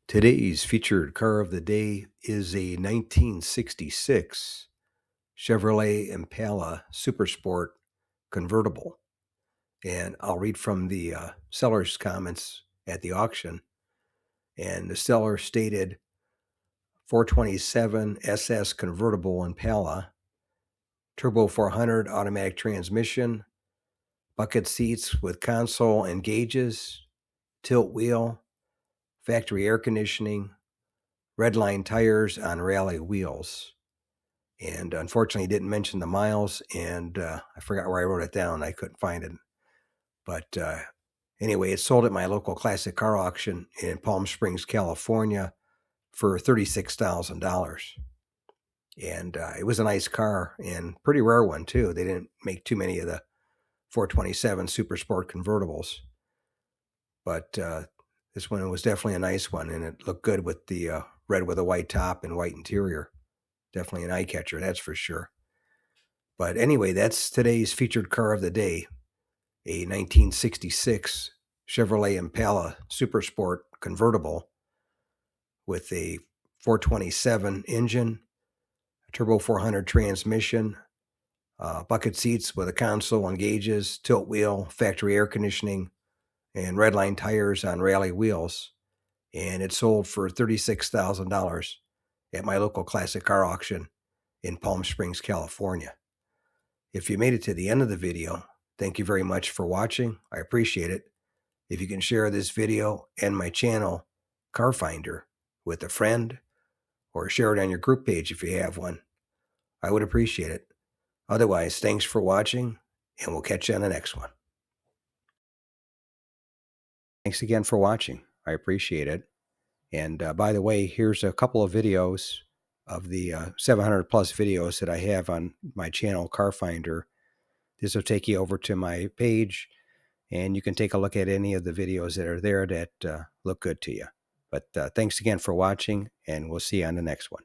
Today's featured car of the day is a 1966 Chevrolet Impala Supersport convertible. And I'll read from the seller's comments at the auction. And the seller stated 427 SS convertible Impala, turbo 400 automatic transmission, bucket seats with console and gauges, tilt wheel, factory air conditioning, red line tires on rally wheels. And unfortunately, didn't mention the miles, and I forgot where I wrote it down. I couldn't find it. But anyway, it's sold at my local classic car auction in Palm Springs, California for $36,000. And it was a nice car and pretty rare one, too. They didn't make too many of the 427 Super Sport convertibles. But this one was definitely a nice one, and it looked good with the red with a white top and white interior. Definitely an eye catcher, that's for sure. But anyway, that's today's featured car of the day, a 1966 Chevrolet Impala Supersport convertible with a 427 engine, a turbo 400 transmission, bucket seats with a console and gauges, tilt wheel, factory air conditioning, and red line tires on rally wheels. And it sold for $36,000 at my local classic car auction in Palm Springs, California. If you made it to the end of the video, thank you very much for watching. I appreciate it. If you can share this video and my channel, Car Finder, with a friend, or share it on your group page if you have one, I would appreciate it. Otherwise, thanks for watching, and we'll catch you on the next one. Thanks again for watching. I appreciate it. And by the way, here's a couple of videos of the 700 plus videos that I have on my channel, Car Finder. This will take you over to my page, and you can take a look at any of the videos that are there that look good to you. But thanks again for watching, and we'll see you on the next one.